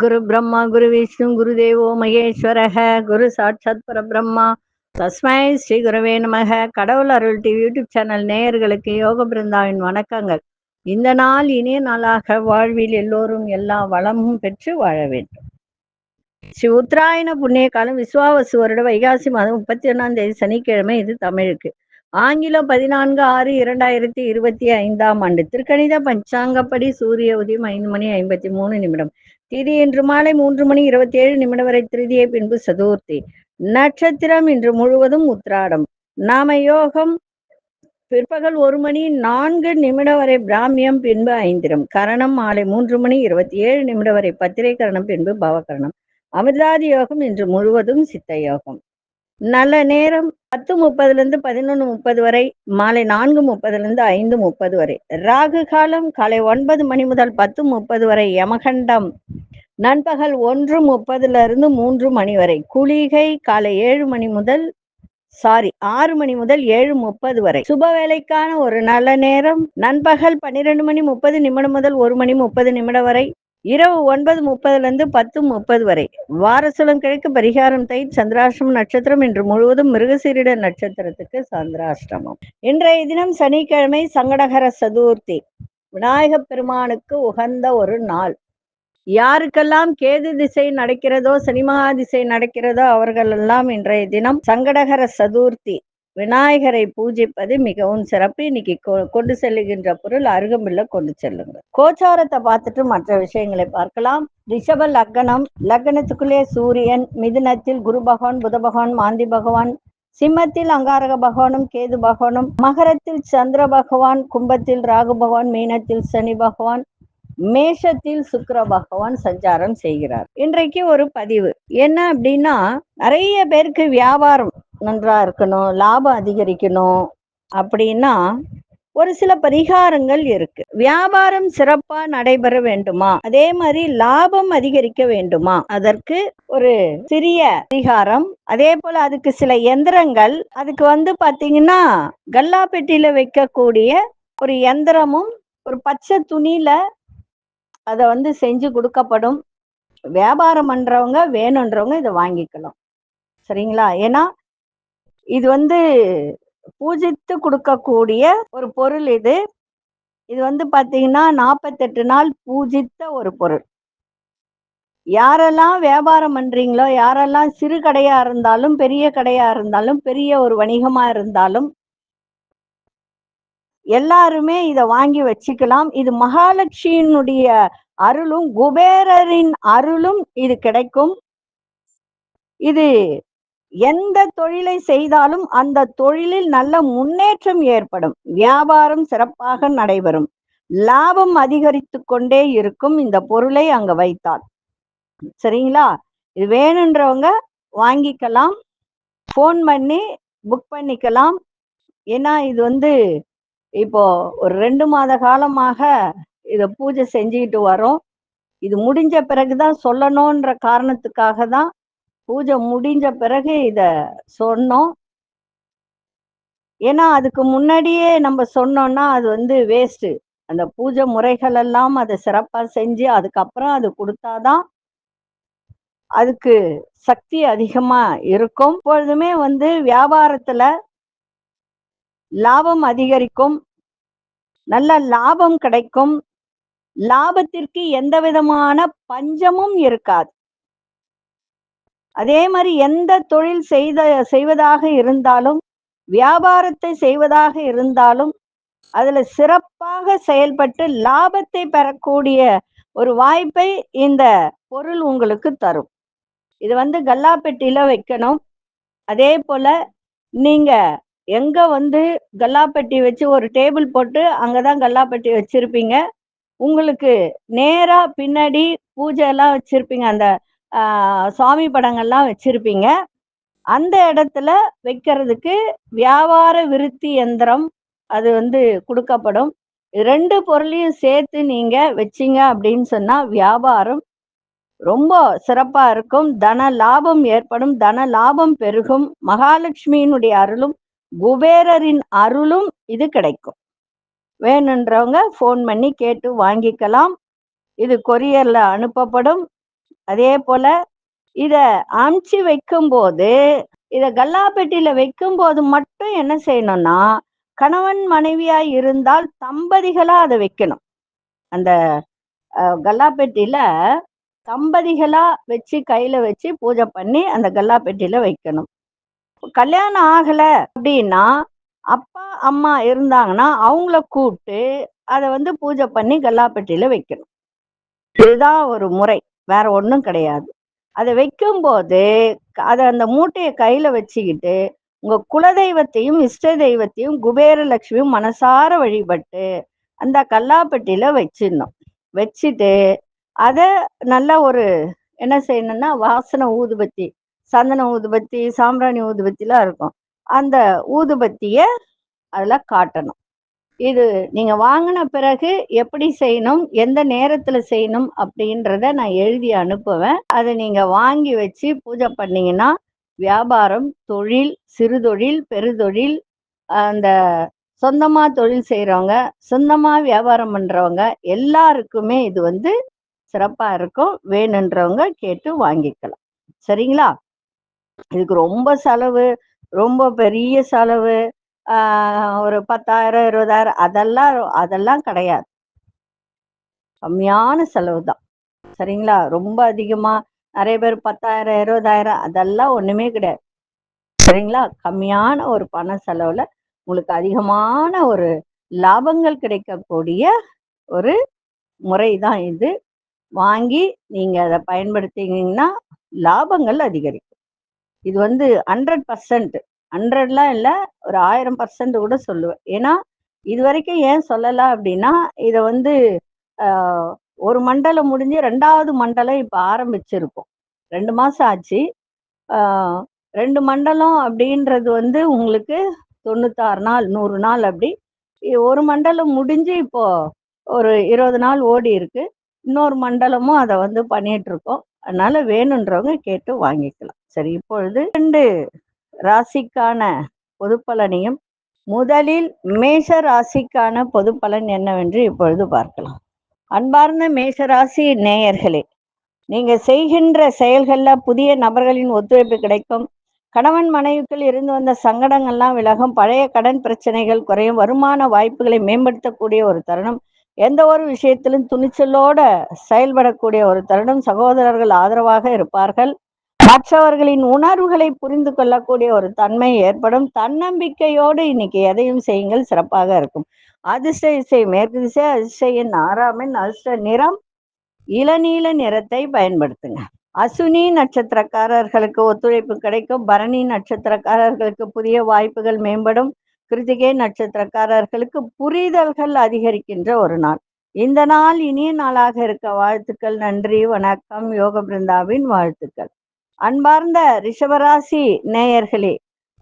குரு பிரம்மா குரு விஷ்ணு குரு தேவோ மகேஸ்வரக குரு சாட்சாத் பரபிரம்மா தஸ்மை ஸ்ரீ குருவே நமக. கடவுள் அருள் டிவி யூடியூப் சேனல் நேயர்களுக்கு யோக பிருந்தாவின் வணக்கங்கள். இந்த நாள் இனிய நாளாக வாழ்வில் எல்லோரும் எல்லா வளமும் பெற்று வாழ வேண்டும். ஸ்ரீ உத்தராயண புண்ணிய காலம் விஸ்வாவசு வருட வைகாசி மாதம் 31 சனிக்கிழமை. இது தமிழுக்கு. ஆங்கிலம் 14/6/2025 திருக்கணித பஞ்சாங்கப்படி சூரிய உதயம் 5:53. திதி இன்று மாலை 3:27 வரை திருதியை, பின்பு சதுர்த்தி. நட்சத்திரம் இன்று முழுவதும் உத்திராடம். நாம யோகம் பிற்பகல் 1:04 வரை பிராமியம், பின்பு ஐந்திரம். கரணம் மாலை 3:27 வரை பத்திரை கரணம், பின்பு பவகரணம். அமிர்தாதி யோகம் இன்று முழுவதும் சித்த யோகம். நல்ல நேரம் 10:30 11:30 வரை, மாலை 4:30 5:30 வரை. ராகு காலம் காலை 9 முதல் 10:30 வரை. யமகண்டம் நண்பகல் 1:30 3 வரை. குளிகை காலை 6 முதல் 7:30 வரை. சுப வேலைக்கான ஒரு நல்ல நேரம் நண்பகல் 12:30 முதல் 1:30 வரை. இரவு 9:30 10:30 வரை. வாரசுலம் கிழக்கு. பரிகாரம் தை. சந்திராஷ்டமம் நட்சத்திரம் இன்று முழுவதும் மிருகசீரிட நட்சத்திரத்துக்கு சந்திராஷ்டமம். இன்றைய தினம் சனிக்கிழமை, சங்கடகர சதுர்த்தி. விநாயகப் பெருமானுக்கு உகந்த ஒரு நாள். யாருக்கெல்லாம் கேது திசை நடக்கிறதோ, சனிமகா திசை நடக்கிறதோ, அவர்களெல்லாம் இன்றைய தினம் சங்கடகர சதுர்த்தி விநாயகரை பூஜிப்பது மிகவும் சிறப்பு. இன்னைக்கு கொண்டு செல்லுகின்ற பொருள் அருகம்புல்ல கொண்டு செல்லுங்க. கோச்சாரத்தை பார்த்துட்டு மற்ற விஷயங்களை பார்க்கலாம். ரிஷப லக்னம். லக்னத்துக்குள்ளே சூரியன், மிதுனத்தில் குரு பகவான், புத பகவான், மாந்தி பகவான், சிம்மத்தில் அங்காரக பகவானும் கேது பகவானும், மகரத்தில் சந்திர பகவான், கும்பத்தில் ராகு பகவான், மீனத்தில் சனி பகவான், மேஷத்தில் சுக்கிர பகவான் சஞ்சாரம் செய்கிறார். இன்றைக்கு ஒரு பதிவு என்ன அப்படின்னா, நிறைய பேருக்கு வியாபாரம் நன்றா இருக்கணும், லாபம் அதிகரிக்கணும் அப்படின்னா ஒரு சில பரிகாரங்கள் இருக்கு. வியாபாரம் சிறப்பா நடைபெற வேண்டுமா, அதே மாதிரி லாபம் அதிகரிக்க வேண்டுமா, அதற்கு ஒரு சிறிய பரிகாரம். அதே போல அதுக்கு சில எந்திரங்கள். அதுக்கு பாத்தீங்கன்னா கல்லா பெட்டியில வைக்கக்கூடிய ஒரு எந்திரமும் ஒரு பச்சை துணியில அதை செஞ்சு கொடுக்கப்படும். வியாபாரம் பண்றவங்க வேணுன்றவங்க இதை வாங்கிக்கலாம். சரிங்களா? ஏன்னா இது பூஜித்து கொடுக்கக்கூடிய ஒரு பொருள். இது பாத்தீங்கன்னா 48 நாள் பூஜித்த ஒரு பொருள். யாரெல்லாம் வியாபாரம் பண்றீங்களோ, யாரெல்லாம் சிறு கடையா இருந்தாலும், பெரிய கடையா இருந்தாலும், பெரிய ஒரு வணிகமா இருந்தாலும், எல்லாருமே இதை வாங்கி வச்சுக்கலாம். இது மகாலட்சுமியினுடைய அருளும் குபேரரின் அருளும் இது கிடைக்கும். இது எந்த தொழிலை செய்தாலும் அந்த தொழிலில் நல்ல முன்னேற்றம் ஏற்படும். வியாபாரம் சிறப்பாக நடைபெறும். லாபம் அதிகரித்து கொண்டே இருக்கும் இந்த பொருளை அங்க வைத்தால். சரிங்களா? இது வேணுன்றவங்க வாங்கிக்கலாம். ஃபோன் பண்ணி புக் பண்ணிக்கலாம். ஏன்னா இது இப்போ ஒரு 2 மாத காலமாக இத பூஜை செஞ்சுக்கிட்டு வரோம். இது முடிஞ்ச பிறகுதான் சொல்லணும்ன்ற காரணத்துக்காக தான் பூஜை முடிஞ்ச பிறகு இத சொன்னோம். ஏன்னா அதுக்கு முன்னாடியே நம்ம சொன்னோம்னா அது வேஸ்ட். அந்த பூஜை முறைகள் எல்லாம் அதை சிறப்பா செஞ்சு அதுக்கப்புறம் அது கொடுத்தாதான் அதுக்கு சக்தி அதிகமா இருக்கும். எப்பொழுதுமே வியாபாரத்துல லாபம் அதிகரிக்கும், நல்ல லாபம் கிடைக்கும். லாபத்திற்கு எந்த விதமான பஞ்சமும் இருக்காது. அதே மாதிரி எந்த தொழில் செய்வதாக இருந்தாலும், வியாபாரத்தை செய்வதாக இருந்தாலும், அதுல சிறப்பாக செயல்பட்டு லாபத்தை பெறக்கூடிய ஒரு வாய்ப்பை இந்த பொருள் உங்களுக்கு தரும். இது கல்லாப்பெட்டியில வைக்கணும். அதே போல நீங்க எங்க கல்லாப்பெட்டி வச்சு ஒரு டேபிள் போட்டு அங்கதான் கல்லாப்பெட்டி வச்சிருப்பீங்க. உங்களுக்கு நேரா பின்னாடி பூஜை எல்லாம் வச்சிருப்பீங்க, அந்த சுவாமி படங்கள்லாம் வச்சிருப்பீங்க. அந்த இடத்துல வைக்கிறதுக்கு வியாபார விருத்தி எந்திரம் அது கொடுக்கப்படும். 2 பொருளையும் சேர்த்து நீங்க வச்சீங்க அப்படின்னு சொன்னா வியாபாரம் ரொம்ப சிறப்பா இருக்கும். தன லாபம் ஏற்படும், தன லாபம் பெருகும். மகாலட்சுமியினுடைய அருளும் குபேரரின் அருளும் இது கிடைக்கும். வேணுன்றவங்க ஃபோன் பண்ணி கேட்டு வாங்கிக்கலாம். இது கொரியர்ல அனுப்பப்படும். அதே போல இத அமுச்சு வைக்கும்போது, இத கல்லாப்பெட்டியில வைக்கும்போது மட்டும் என்ன செய்யணும்னா, கணவன் மனைவியா இருந்தால் தம்பதிகளா அத வைக்கணும். அந்த கல்லாப்பெட்டியில தம்பதிகளா வச்சு கையில வச்சு பூஜை பண்ணி அந்த கல்லாப்பெட்டியில வைக்கணும். கல்யாணம் ஆகல அப்படின்னா, அப்பா அம்மா இருந்தாங்கன்னா அவங்கள கூப்பிட்டு அதை வந்து பூஜை பண்ணி கல்லாப்பெட்டியில வைக்கணும். இதுதான் ஒரு முறை, வேற ஒண்ணும் கிடையாது. அதை வைக்கும்போது அதை அந்த மூட்டையை கையில வச்சுக்கிட்டு உங்க குலதெய்வத்தையும் இஷ்ட தெய்வத்தையும் குபேர லட்சுமியும் மனசார வழிபட்டு அந்த கல்லாப்பெட்டியில வச்சிடணும். வச்சுட்டு அத நல்ல ஒரு என்ன செய்யணும்னா, வாசனை ஊதுபத்தி, சந்தன ஊதுபத்தி, சாம்பிராணி ஊதுபத்திலாம் இருக்கும். அந்த ஊதுபத்திய அதுல காட்டணும். இது நீங்க வாங்கின பிறகு எப்படி செய்யணும், எந்த நேரத்துல செய்யணும் அப்படின்றத நான் எழுதி அனுப்புவேன். அதை நீங்க வாங்கி வச்சு பூஜை பண்ணீங்கன்னா வியாபாரம், தொழில், சிறுதொழில், பெருதொழில், அந்த சொந்தமா தொழில் செய்யறவங்க, சொந்தமா வியாபாரம் பண்றவங்க எல்லாருக்குமே இது வந்து சிறப்பா இருக்கும். வேணுன்றவங்க கேட்டு வாங்கிக்கலாம். சரிங்களா? இதுக்கு ரொம்ப செலவு, ரொம்ப பெரிய செலவு, ஒரு 10,000 20,000 அதெல்லாம் கிடையாது. கம்மியான செலவு தான். சரிங்களா? ரொம்ப அதிகமா நிறைய பேர் 10,000 20,000 அதெல்லாம் ஒண்ணுமே கிடையாது. சரிங்களா? கம்மியான ஒரு பண செலவுல உங்களுக்கு அதிகமான ஒரு லாபங்கள் கிடைக்கக்கூடிய ஒரு முறை தான் இது. வாங்கி நீங்க அதை பயன்படுத்தினீங்கன்னா லாபங்கள் அதிகரிக்கும். இது வந்து 100%, 100லாம் இல்லை, ஒரு 1000% கூட சொல்லுவேன். ஏன்னா இது வரைக்கும் ஏன் சொல்லல அப்படின்னா, இதை வந்து ஒரு மண்டலம் முடிஞ்சு 2வது மண்டலம் இப்ப ஆரம்பிச்சிருக்கோம். 2 மாசம் ஆச்சு. 2 மண்டலம் அப்படின்றது வந்து உங்களுக்கு 96 நாள் 100 நாள் அப்படி. ஒரு மண்டலம் முடிஞ்சு இப்போ ஒரு 20 நாள் ஓடி இருக்கு. இன்னொரு மண்டலமும் அதை வந்து பண்ணிட்டு இருக்கோம். அதனால வேணுன்றவங்க கேட்டு வாங்கிக்கலாம். சரி, இப்பொழுது 2 ராசிக்கான பொது பலனையும், முதலில் மேஷ ராசிக்கான பொது பலன் என்னவென்று இப்பொழுது பார்க்கலாம். அன்பார்ந்த மேஷராசி நேயர்களே, நீங்க செய்கின்ற செயல்கள்ல புதிய நபர்களின் ஒத்துழைப்பு கிடைக்கும். கணவன் மனைவிக்குள் இருந்து வந்த சங்கடங்கள்லாம் விலகும். பழைய கடன் பிரச்சனைகள் குறையும். வருமான வாய்ப்புகளை மேம்படுத்தக்கூடிய ஒரு தருணம். எந்த ஒரு விஷயத்திலும் துணிச்சலோட செயல்படக்கூடிய ஒரு தருணம். சகோதரர்கள் ஆதரவாக இருப்பார்கள். மற்றவர்களின் உணர்வுகளை புரிந்து கொள்ளக்கூடிய ஒரு தன்மை ஏற்படும். தன்னம்பிக்கையோடு இன்னைக்கு எதையும் செய்யுங்கள், சிறப்பாக இருக்கும். அதிர்ஷ்ட இசை மேற்கு திசை, அதிர்ஷ்ட எண் 6ஆம் எண், அதிர்ஷ்ட நிறம் இளநீல நிறத்தை பயன்படுத்துங்க. அசுனி நட்சத்திரக்காரர்களுக்கு ஒத்துழைப்பு கிடைக்கும். பரணி நட்சத்திரக்காரர்களுக்கு புதிய வாய்ப்புகள் மேம்படும். கிருத்திகை நட்சத்திரக்காரர்களுக்கு புரிதல்கள் அதிகரிக்கின்ற ஒரு நாள். இந்த நாள் இனிய நாளாக இருக்க வாழ்த்துக்கள். நன்றி, வணக்கம். யோக பிருந்தாவின் வாழ்த்துக்கள். அன்பார்ந்த ரிஷபராசி நேயர்களே,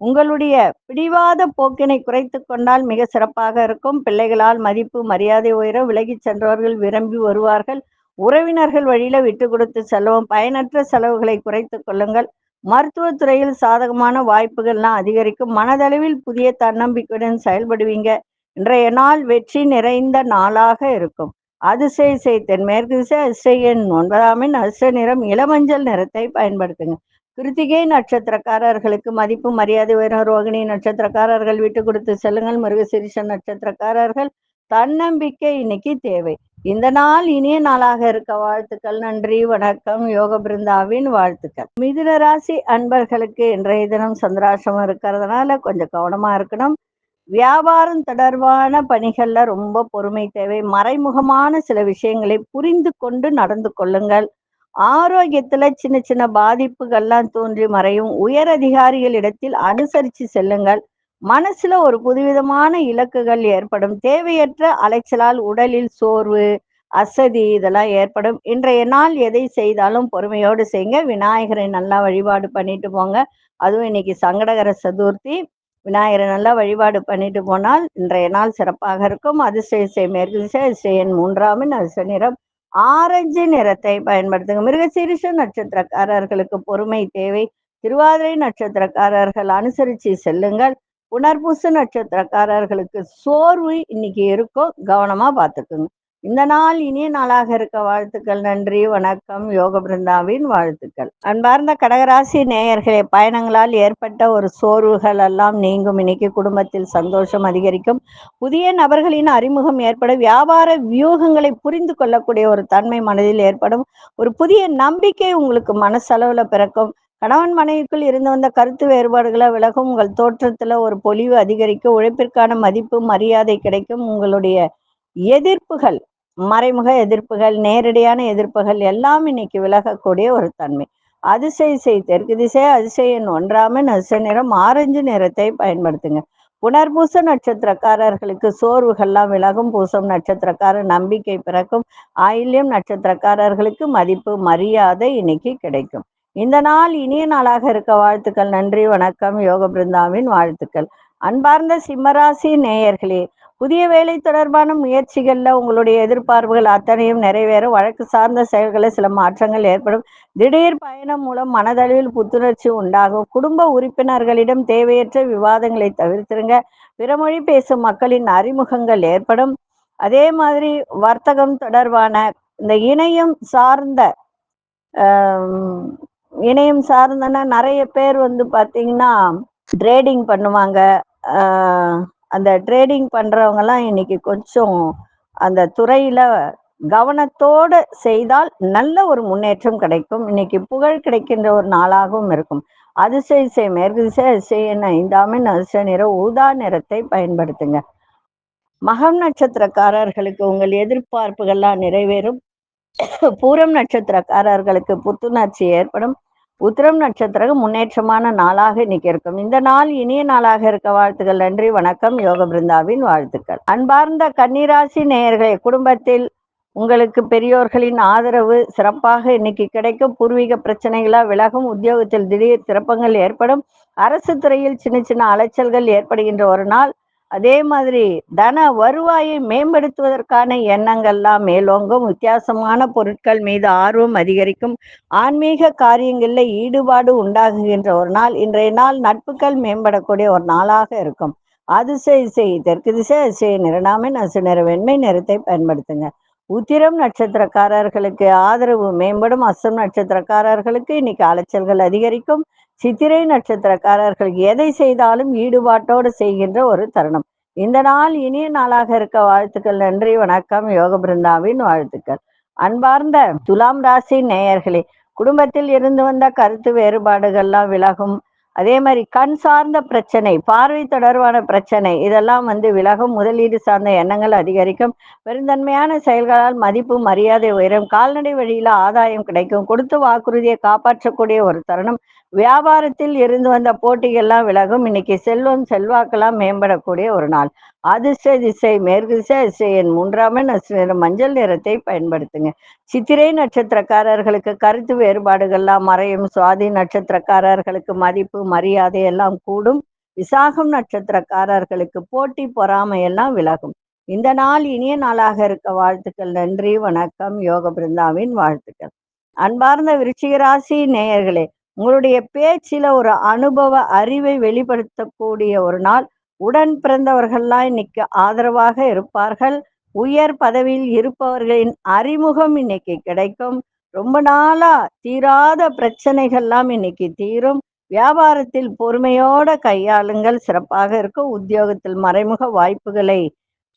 உங்களுடைய பிடிவாத போக்கினை குறைத்து கொண்டால் மிக சிறப்பாக இருக்கும். பிள்ளைகளால் மதிப்பு மரியாதை உயர, விலகி சென்றவர்கள் விரும்பி வருவார்கள். உறவினர்கள் வழியில விட்டு கொடுத்து செல்லவும். பயனற்ற செலவுகளை குறைத்து கொள்ளுங்கள். மருத்துவத்துறையில் சாதகமான வாய்ப்புகள்லாம் அதிகரிக்கும். மனதளவில் புதிய தன்னம்பிக்கையுடன் செயல்படுவீங்க. இன்றைய நாள் வெற்றி நிறைந்த நாளாக இருக்கும். அதிசய தென்மேற்கு திசை, அதிர்ஷ்ட எண் 9ஆம் எண், அதிர்ஷ்ட நிறம் இளமஞ்சள் நிறத்தை பயன்படுத்துங்க. கிருத்திகை நட்சத்திரக்காரர்களுக்கு மதிப்பு மரியாதை உயரும். ரோகிணி நட்சத்திரக்காரர்கள் விட்டு கொடுத்து செல்லுங்கள். மிருகசீரிஷ நட்சத்திரக்காரர்கள் தன்னம்பிக்கை இன்னைக்கு தேவை. இந்த நாள் இனிய நாளாக இருக்க வாழ்த்துக்கள். நன்றி, வணக்கம். யோக பிருந்தாவின் வாழ்த்துக்கள். மிதுன ராசி அன்பர்களுக்கு இன்றைய தினம் சந்திராசிரமம் இருக்கிறதுனால கொஞ்சம் கவனமா இருக்கணும். வியாபாரம் தொடர்பான பணிகள்ல ரொம்ப பொறுமை தேவை. மறைமுகமான சில விஷயங்களை புரிந்து கொண்டு நடந்து கொள்ளுங்கள். ஆரோக்கியத்துல சின்ன சின்ன பாதிப்புகள்லாம் தோன்றி மறையும். உயர் அதிகாரிகளிடத்தில் அனுசரித்து செல்லுங்கள். மனசுல ஒரு புதுவிதமான இலக்குகள் ஏற்படும். தேவையற்ற அலைச்சலால் உடலில் சோர்வு, அசதி இதெல்லாம் ஏற்படும். இன்றைய நாள் எதை செய்தாலும் பொறுமையோடு செய்யுங்க. விநாயகரை நல்லா வழிபாடு பண்ணிட்டு போங்க. அதுவும் இன்னைக்கு சங்கடகர சதுர்த்தி. விநாயகரை நல்லா வழிபாடு பண்ணிட்டு போனால் இன்றைய நாள் சிறப்பாக இருக்கும். அதிர்ஷ்ட மேற்கு திசை, அதிர்ஷ்ட எண் 3ஆம் எண், அதிர்ஷ்ட நிறம் ஆரஞ்சு நிறத்தை பயன்படுத்துங்க. மிருகசீரிஷ நட்சத்திரக்காரர்களுக்கு பொறுமை தேவை. திருவாதிரை நட்சத்திரக்காரர்கள் அனுசரித்து செல்லுங்கள். புனர்பூச நட்சத்திரக்காரர்களுக்கு சோர்வு இன்னைக்கு இருக்கும், கவனமா பார்த்துக்குங்க. இந்த நாள் இனிய நாளாக இருக்க வாழ்த்துக்கள். நன்றி, வணக்கம். யோக பிருந்தாவின் வாழ்த்துக்கள். அன்பார்ந்த கடகராசி நேயர்களே, பயணங்களால் ஏற்பட்ட ஒரு சோர்வுகள் எல்லாம் நீங்கும். இன்னைக்கு குடும்பத்தில் சந்தோஷம் அதிகரிக்கும். புதிய நபர்களின் அறிமுகம் ஏற்படும். வியாபார வியூகங்களை புரிந்து கொள்ளக்கூடிய ஒரு தன்மை மனதில் ஏற்படும். ஒரு புதிய நம்பிக்கை உங்களுக்கு மனசளவுல பிறக்கும். கணவன் மனைவிக்குள் இருந்து வந்த கருத்து வேறுபாடுகளை விலகும். உங்கள் தோற்றத்துல ஒரு பொலிவு அதிகரிக்கும். உழைப்பிற்கான மதிப்பு மரியாதை கிடைக்கும். உங்களுடைய எதிர்ப்புகள், மறைமுக எதிர்ப்புகள், நேரடியான எதிர்ப்புகள் எல்லாம் இன்னைக்கு விலகக்கூடிய ஒரு தன்மை. அதிசய தெற்கு திசை, அதிசயன் ஒன்றாமன், அதிசய நிறம் ஆரஞ்சு நிறத்தை பயன்படுத்துங்க. புனர்பூச நட்சத்திரக்காரர்களுக்கு சோர்வுகள்லாம் விலகும். பூசம் நட்சத்திரக்காரர் நம்பிக்கை பிறக்கும். ஆயில்யம் நட்சத்திரக்காரர்களுக்கு மதிப்பு மரியாதை இன்னைக்கு கிடைக்கும். இந்த நாள் இனிய நாளாக இருக்க வாழ்த்துக்கள். நன்றி, வணக்கம். யோக பிருந்தாவின் வாழ்த்துக்கள். அன்பார்ந்த சிம்மராசி நேயர்களே, புதிய வேலை தொடர்பான முயற்சிகள்ல உங்களுடைய எதிர்பார்ப்புகள் அத்தனையும் நிறைவேறும். வழக்கு சார்ந்த செயல்களில் சில மாற்றங்கள் ஏற்படும். திடீர் பயணம் மூலம் மனதளவில் புத்துணர்ச்சி உண்டாகும். குடும்ப உறுப்பினர்களிடம் தேவையற்ற விவாதங்களை தவிர்த்திருங்க. பிறமொழி பேசும் மக்களின் அறிமுகங்கள் ஏற்படும். அதே மாதிரி வர்த்தகம் தொடர்பான இந்த இணையம் சார்ந்தனா நிறைய பேர் பார்த்தீங்கன்னா ட்ரேடிங் பண்ணுவாங்க. அந்த ட்ரேடிங் பண்றவங்கலாம் இன்னைக்கு கொஞ்சம் அந்த துறையில கவனத்தோடு செய்தால் நல்ல ஒரு முன்னேற்றம் கிடைக்கும். இன்னைக்கு புகழ் கிடைக்கின்ற ஒரு நாளாகவும் இருக்கும். அதிசய மேற்கு திசை, அதிசய 5 அதிசய நிறம் ஊதா நிறத்தை பயன்படுத்துங்க. மகம் நட்சத்திரக்காரர்களுக்கு உங்கள் எதிர்பார்ப்புகள்லாம் நிறைவேறும். பூரம் நட்சத்திரக்காரர்களுக்கு புத்துணர்ச்சி ஏற்படும். உத்திரம் நட்சத்திரம் முன்னேற்றமான நாளாக இன்னைக்கு இருக்கும். இந்த நாள் இனிய நாளாக இருக்க வாழ்த்துக்கள். நன்றி, வணக்கம். யோக பிருந்தாவின் வாழ்த்துக்கள். அன்பார்ந்த கன்னிராசி நேயர்களே, குடும்பத்தில் உங்களுக்கு பெரியோர்களின் ஆதரவு சிறப்பாக இன்னைக்கு கிடைக்கும். பூர்வீக பிரச்சனைகளா விலகும். உத்தியோகத்தில் திடீர் திருப்பங்கள் ஏற்படும். அரசு துறையில் சின்ன சின்ன அலைச்சல்கள் ஏற்படுகின்ற ஒரு நாள். அதே மாதிரி தன வருவாயை மேம்படுத்துவதற்கான எண்ணங்கள்லாம் மேலோங்கும். வித்தியாசமான பொருட்கள் மீது ஆர்வம் அதிகரிக்கும். ஆன்மீக காரியங்கள்ல ஈடுபாடு உண்டாகுகின்ற ஒரு நாள். இன்றைய நாள் நட்புகள் மேம்படக்கூடிய ஒரு நாளாக இருக்கும். அதிசய தெற்கு திசை, அதிசய நிறநாமன், அதிசய நிற வெண்மை நிறத்தை பயன்படுத்துங்க. உத்திரம் நட்சத்திரக்காரர்களுக்கு ஆதரவு மேம்படும். அஸ்தம் நட்சத்திரக்காரர்களுக்கு இன்னைக்கு அலைச்சல்கள் அதிகரிக்கும். சித்திரை நட்சத்திரக்காரர்கள் எதை செய்தாலும் ஈடுபாட்டோடு செய்கின்ற ஒரு தருணம். இந்த நாள் இனிய நாளாக இருக்க வாழ்த்துக்கள். நன்றி, வணக்கம். யோக பிருந்தாவின் வாழ்த்துக்கள். அன்பார்ந்த துலாம் ராசி நேயர்களே, குடும்பத்தில் இருந்து வந்த கருத்து வேறுபாடுகள்லாம் விலகும். அதே மாதிரி கண் சார்ந்த பிரச்சனை, பார்வை தொடர்பான பிரச்சனை இதெல்லாம் விலகும். முதலீடு சார்ந்த எண்ணங்கள் அதிகரிக்கும். பெருந்தன்மையான செயல்களால் மதிப்பு மரியாதை உயரும். கால்நடை வழியில ஆதாயம் கிடைக்கும். கொடுத்த வாக்குறுதியை காப்பாற்றக்கூடிய ஒரு தருணம். வியாபாரத்தில் இருந்து வந்த போட்டிகள்லாம் விலகும். இன்னைக்கு செல்வம் செல்வாக்கெல்லாம் மேம்படக்கூடிய ஒரு நாள். அதிர்ஷ்ட திசை மேற்கு திசை, அதிசயன் 3 மஞ்சள் நிறத்தை பயன்படுத்துங்க. சித்திரை நட்சத்திரக்காரர்களுக்கு கருத்து வேறுபாடுகள்லாம் மறையும். சுவாதி நட்சத்திரக்காரர்களுக்கு மதிப்பு மரியாதை எல்லாம் கூடும். விசாகம் நட்சத்திரக்காரர்களுக்கு போட்டி பொறாமையெல்லாம் விலகும். இந்த நாள் இனிய நாளாக இருக்க வாழ்த்துக்கள். நன்றி, வணக்கம். யோக பிருந்தாவின் வாழ்த்துக்கள். அன்பார்ந்த விருச்சிக ராசி நேயர்களே, உங்களுடைய பேச்சில ஒரு அனுபவ அறிவை வெளிப்படுத்தக்கூடிய ஒரு நாள். உடன் பிறந்தவர்கள்லாம் இன்னைக்கு ஆதரவாக இருப்பார்கள். உயர் பதவியில் இருப்பவர்களின் அறிமுகம் இன்னைக்கு கிடைக்கும். ரொம்ப நாளா தீராத பிரச்சனைகள்லாம் இன்னைக்கு தீரும். வியாபாரத்தில் பொறுமையோட கையாளுங்கள், சிறப்பாக இருக்கும். உத்தியோகத்தில் மறைமுக வாய்ப்புகளை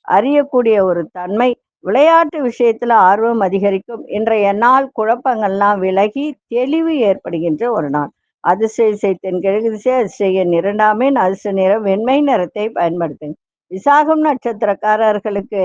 அறியக்கூடிய ஒரு தன்மை. விளையாட்டு விஷயத்துல ஆர்வம் அதிகரிக்கும். இன்றைய நாள் குழப்பங்கள்லாம் விலகி தெளிவு ஏற்படுகின்ற ஒரு நாள். அதிசய தென்கிழக்கு திசை, அதிசய 2 அதிர்ஷ்ட நிறம் வெண்மை நிறத்தை பயன்படுத்துங்க. விசாகம் நட்சத்திரக்காரர்களுக்கு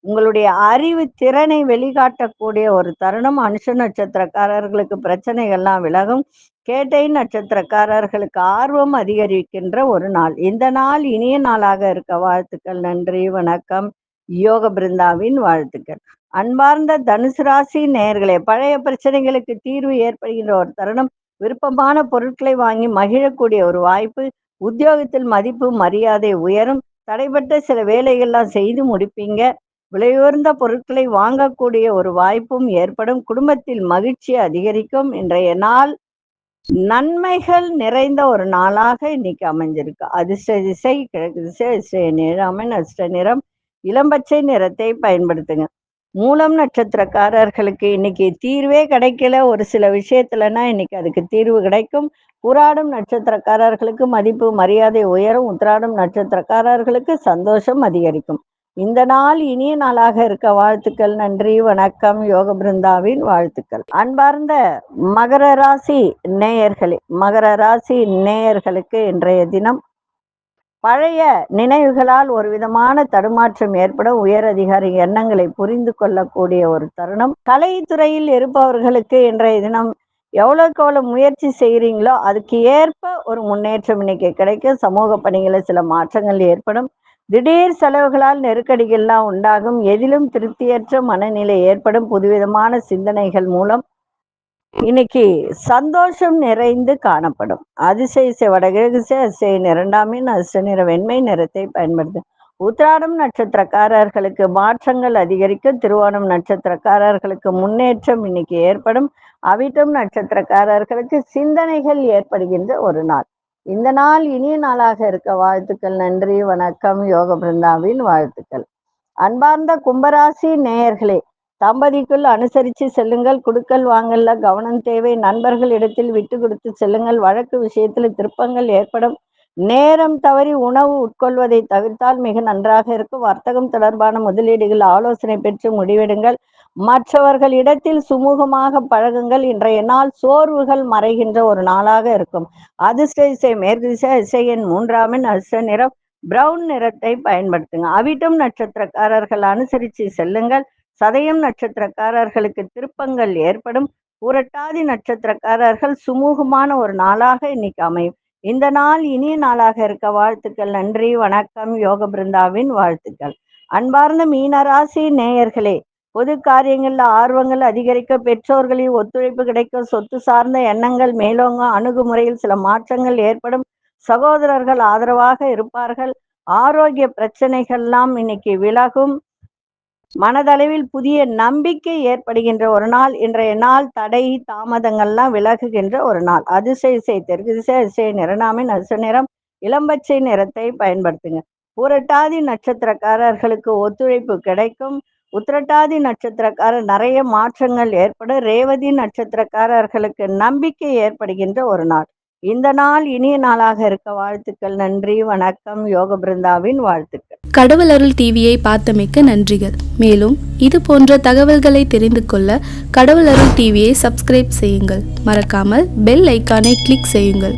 உங்களுடைய அறிவு திறனை வெளிக்காட்டக்கூடிய ஒரு தருணம். அனுஷ நட்சத்திரக்காரர்களுக்கு பிரச்சனைகள்லாம் விலகும். கேட்டை நட்சத்திரக்காரர்களுக்கு ஆர்வம் அதிகரிக்கின்ற ஒரு நாள். இந்த நாள் இனிய நாளாக இருக்க வாழ்த்துக்கள். நன்றி, வணக்கம். யோக பிருந்தாவின் வாழ்த்துக்கள். அன்பார்ந்த தனுசு ராசி நேயர்களே, பழைய பிரச்சனைகளுக்கு தீர்வு ஏற்படுகின்ற ஒரு தருணம். விருப்பமான பொருட்களை வாங்கி மகிழக்கூடிய ஒரு வாய்ப்பு. உத்தியோகத்தில் மதிப்பு மரியாதை உயரும். தடைப்பட்ட சில வேலைகள்லாம் செய்து முடிப்பீங்க. விலையுயர்ந்த பொருட்களை வாங்கக்கூடிய ஒரு வாய்ப்பும் ஏற்படும். குடும்பத்தில் மகிழ்ச்சி அதிகரிக்கும். இன்றைய நாள் நன்மைகள் நிறைந்த ஒரு நாளாக இன்னைக்கு அமைஞ்சிருக்கு. அதிர்ஷ்ட திசை கிழக்கு திசை, அதிர்ஷ்ட நிறம் அதிர்ஷ்ட நிறம் இளம்பச்சை நிறத்தை பயன்படுத்துங்க. மூலம் நட்சத்திரக்காரர்களுக்கு இன்னைக்கு தீர்வே கிடைக்கல ஒரு சில விஷயத்துலன்னா இன்னைக்கு அதுக்கு தீர்வு கிடைக்கும். புராடம் நட்சத்திரக்காரர்களுக்கு மதிப்பு மரியாதை உயரும். உத்திராடம் நட்சத்திரக்காரர்களுக்கு சந்தோஷம் அதிகரிக்கும். இந்த நாள் இனிய நாளாக இருக்க வாழ்த்துக்கள். நன்றி, வணக்கம். யோக பிருந்தாவின் வாழ்த்துக்கள். அன்பார்ந்த மகர ராசி நேயர்களே, மகர ராசி நேயர்களுக்கு இன்றைய தினம் பழைய நினைவுகளால் ஒரு விதமான தடுமாற்றம் ஏற்பட உயர் அதிகாரி எண்ணங்களை புரிந்து கொள்ளக்கூடிய ஒரு தருணம். கலைத்துறையில் இருப்பவர்களுக்கு இன்றைய தினம் எவ்வளவுக்கு எவ்வளவு முயற்சி செய்கிறீங்களோ அதுக்கு ஏற்ப ஒரு முன்னேற்றம் இன்னைக்கு கிடைக்கும். சமூக பணிகளில் சில மாற்றங்கள் ஏற்படும். திடீர் செலவுகளால் நெருக்கடிகள்லாம் உண்டாகும். எதிலும் திருப்தியற்ற மனநிலை ஏற்படும். புதுவிதமான சிந்தனைகள் மூலம் இன்னைக்கு சந்தோஷம் நிறைந்து காணப்படும். அதிசய வடகிழக்கு அதிசய நிறண்டாமின் அதிர்ஷ்ட நிற வெண்மை நிறத்தை பயன்படுத்தும். உத்திராடம் நட்சத்திரக்காரர்களுக்கு மாற்றங்கள் அதிகரிக்கும். திருவோணம் நட்சத்திரக்காரர்களுக்கு முன்னேற்றம் இன்னைக்கு ஏற்படும். அவிட்டம் நட்சத்திரக்காரர்களுக்கு சிந்தனைகள் ஏற்படுகின்ற ஒரு நாள். இந்த நாள் இனிய நாளாக இருக்க வாழ்த்துக்கள். நன்றி, வணக்கம். யோக பிருந்தாவின் வாழ்த்துக்கள். அன்பார்ந்த கும்பராசி நேயர்களே, தம்பதிக்குள் அனுசரித்து செல்லுங்கள். குடுக்கல் வாங்கல்ல கவனம் தேவை. நண்பர்கள் இடத்தில் விட்டு கொடுத்து செல்லுங்கள். வழக்கு விஷயத்தில் திருப்பங்கள் ஏற்படும். நேரம் தவறி உணவு உட்கொள்வதை தவிர்த்தால் மிக நன்றாக இருக்கும். வர்த்தகம் தொடர்பான முதலீடுகள் ஆலோசனை பெற்று முடிவெடுங்கள். மற்றவர்கள் இடத்தில் சுமூகமாக பழகுங்கள். இன்றைய நாள் சோர்வுகள் மறைகின்ற ஒரு நாளாக இருக்கும். அதிர்ஷ்ட திசை மேற்கு திசை. அதிசயன் 3 அதிர்ஷ்ட நிறம் பிரவுன் நிறத்தை பயன்படுத்துங்க. அவிட்டம் நட்சத்திரக்காரர்கள் அனுசரித்து செல்லுங்கள். சதயம் நட்சத்திரக்காரர்களுக்கு திருப்பங்கள் ஏற்படும். புரட்டாதி நட்சத்திரக்காரர்கள் சுமூகமான ஒரு நாளாக இன்னைக்கு அமையும். இந்த நாள் இனிய நாளாக இருக்க வாழ்த்துக்கள். நன்றி, வணக்கம். யோக பிருந்தாவின் வாழ்த்துக்கள். அன்பார்ந்த மீனராசி நேயர்களே, பொது காரியங்கள்ல ஆர்வங்கள் அதிகரிக்க. பெற்றோர்களின் ஒத்துழைப்பு கிடைக்கும். சொத்து சார்ந்த எண்ணங்கள் மேலோங்க. அணுகுமுறையில் சில மாற்றங்கள் ஏற்படும். சகோதரர்கள் ஆதரவாக இருப்பார்கள். ஆரோக்கிய பிரச்சனைகள்லாம் இன்னைக்கு விலகும். மனதளவில் புதிய நம்பிக்கை ஏற்படுகின்ற ஒரு நாள். இன்றைய நாள் தடை தாமதங்கள்லாம் விலகுகின்ற ஒரு நாள். அதிசய தெற்கு திசை. அதிசய நிறநாமின் அதிர்ஷ்ட நிறம் இளம்பச்சை நிறத்தை பயன்படுத்துங்க. புரட்டாதி நட்சத்திரக்காரர்களுக்கு ஒத்துழைப்பு கிடைக்கும். உத்திரட்டாதி நட்சத்திரக்காரர் நிறைய மாற்றங்கள் ஏற்படும். ரேவதி நட்சத்திரக்காரர்களுக்கு நம்பிக்கை ஏற்படுகின்ற ஒரு நாள். இந்த நாள் இனிய நாளாக இருக்க வாழ்த்துக்கள். நன்றி, வணக்கம். யோக பிருந்தாவின் வாழ்த்துக்கள். கடவுள் அருள் டிவியை பார்த்தமைக்க நன்றிகள். மேலும் இது போன்ற தகவல்களை தெரிந்து கொள்ள கடவுள் அருள் டிவியை சப்ஸ்கிரைப் செய்யுங்கள். மறக்காமல் பெல் ஐக்கானை கிளிக் செய்யுங்கள்.